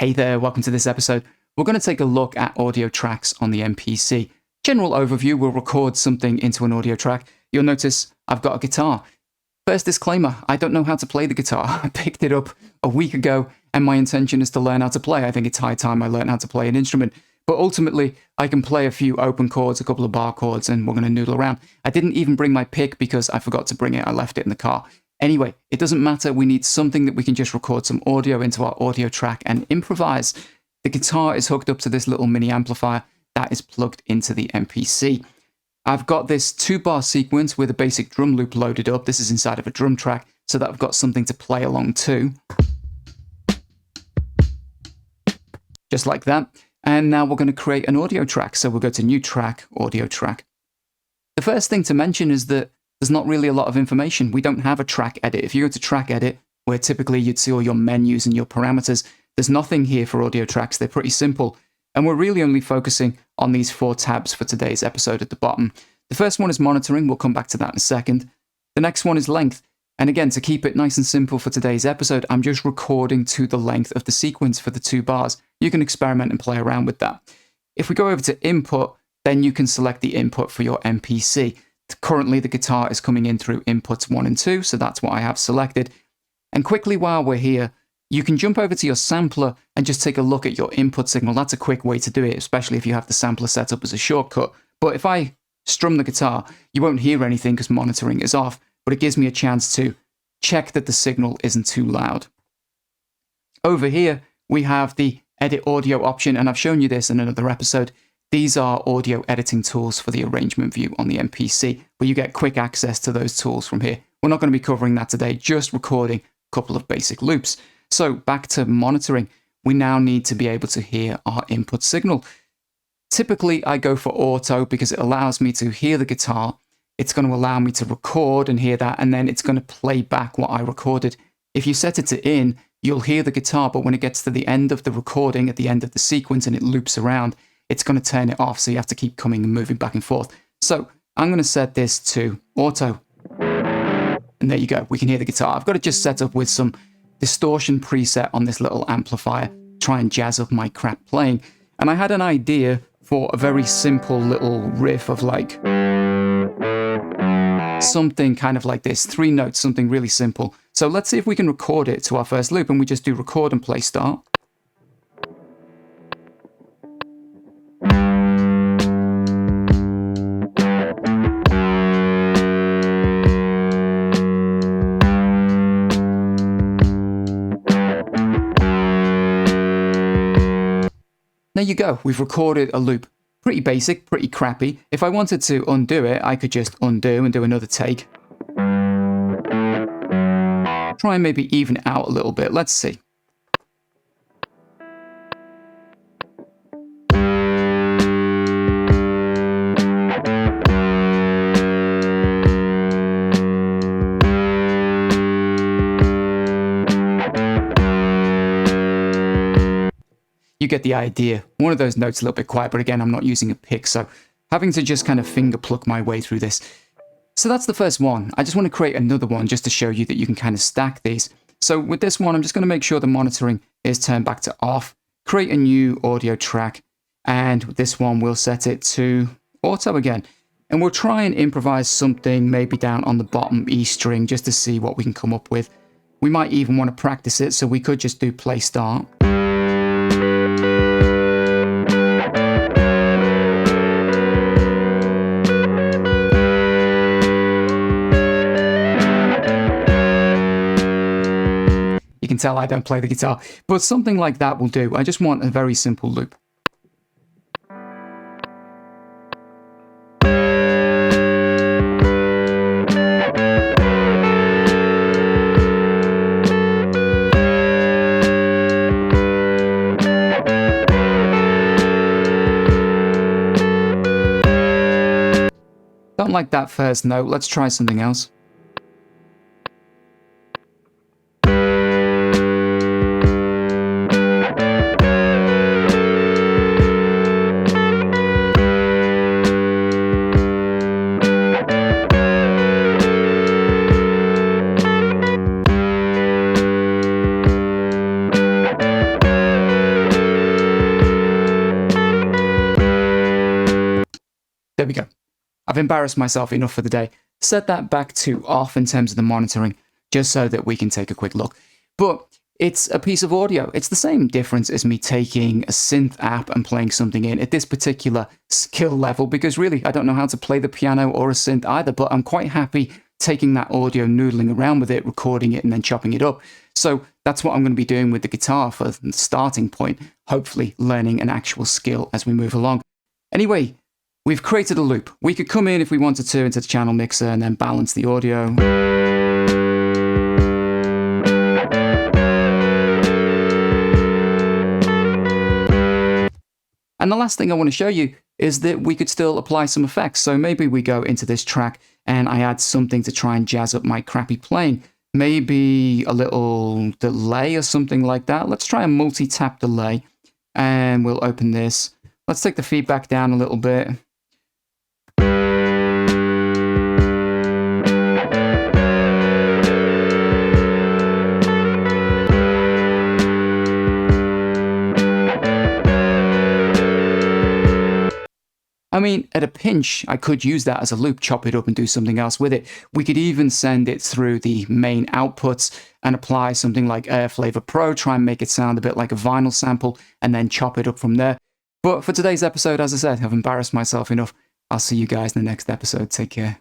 Hey there, welcome to this episode. We're going to take a look at audio tracks on the MPC. General overview, we'll record something into an audio track. You'll notice I've got a guitar. First disclaimer, I don't know how to play the guitar. I picked it up a week ago and my intention is to learn how to play. I think it's high time I learn how to play an instrument. But ultimately, I can play a few open chords, a couple of bar chords, and we're going to noodle around. I didn't even bring my pick because I forgot to bring it. I left it in the car. Anyway, it doesn't matter. We need something that we can just record some audio into our audio track and improvise. The guitar is hooked up to this little mini amplifier that is plugged into the MPC. I've got this 2-bar sequence with a basic drum loop loaded up. This is inside of a drum track so that I've got something to play along to. Just like that. And now we're going to create an audio track. So we'll go to New Track, Audio Track. The first thing to mention is that there's not really a lot of information. We don't have a track edit. If you go to track edit, where typically you'd see all your menus and your parameters, there's nothing here for audio tracks. They're pretty simple. And we're really only focusing on these 4 tabs for today's episode at the bottom. The first one is monitoring. We'll come back to that in a second. The next one is length. And again, to keep it nice and simple for today's episode, I'm just recording to the length of the sequence for the 2 bars. You can experiment and play around with that. If we go over to input, then you can select the input for your MPC. Currently, the guitar is coming in through inputs 1 and 2, so that's what I have selected. And quickly, while we're here, you can jump over to your sampler and just take a look at your input signal. That's a quick way to do it, especially if you have the sampler set up as a shortcut. But if I strum the guitar, you won't hear anything because monitoring is off, but it gives me a chance to check that the signal isn't too loud. Over here, we have the edit audio option, and I've shown you this in another episode. These are audio editing tools for the arrangement view on the MPC, where you get quick access to those tools from here. We're not going to be covering that today, just recording a couple of basic loops. So back to monitoring, we now need to be able to hear our input signal. Typically, I go for auto because it allows me to hear the guitar. It's going to allow me to record and hear that, and then it's going to play back what I recorded. If you set it to in, you'll hear the guitar, but when it gets to the end of the recording, at the end of the sequence, and it loops around, it's going to turn it off, so you have to keep coming and moving back and forth. So I'm going to set this to auto. And there you go, we can hear the guitar. I've got it just set up with some distortion preset on this little amplifier, try and jazz up my crap playing. And I had an idea for a very simple little riff of like something kind of like this, 3 notes, something really simple. So let's see if we can record it to our first loop, and we just do record and play start. There you go, we've recorded a loop. Pretty basic, pretty crappy. If I wanted to undo it, I could just undo and do another take. Try and maybe even it out a little bit, let's see. You get the idea. One of those notes a little bit quiet, but again, I'm not using a pick, so having to just kind of finger pluck my way through this. So that's the first one. I just want to create another one just to show you that you can kind of stack these. So with this one, I'm just going to make sure the monitoring is turned back to off, create a new audio track, and with this one, we'll set it to auto again. And we'll try and improvise something maybe down on the bottom E string just to see what we can come up with. We might even want to practice it, so we could just do play start. You can tell I don't play the guitar, but something like that will do. I just want a very simple loop. Don't like that first note, let's try something else. There we go. I've embarrassed myself enough for the day. Set that back to off in terms of the monitoring, just so that we can take a quick look. But it's a piece of audio. It's the same difference as me taking a synth app and playing something in at this particular skill level, because really, I don't know how to play the piano or a synth either, but I'm quite happy taking that audio, noodling around with it, recording it, and then chopping it up. So that's what I'm going to be doing with the guitar for the starting point, hopefully learning an actual skill as we move along. Anyway, we've created a loop. We could come in if we wanted to into the channel mixer and then balance the audio. And the last thing I want to show you is that we could still apply some effects. So maybe we go into this track and I add something to try and jazz up my crappy playing. Maybe a little delay or something like that. Let's try a multi-tap delay and we'll open this. Let's take the feedback down a little bit. I mean, at a pinch, I could use that as a loop, chop it up and do something else with it. We could even send it through the main outputs and apply something like Air Flavor Pro, try and make it sound a bit like a vinyl sample, and then chop it up from there. But for today's episode, as I said, I've embarrassed myself enough. I'll see you guys in the next episode. Take care.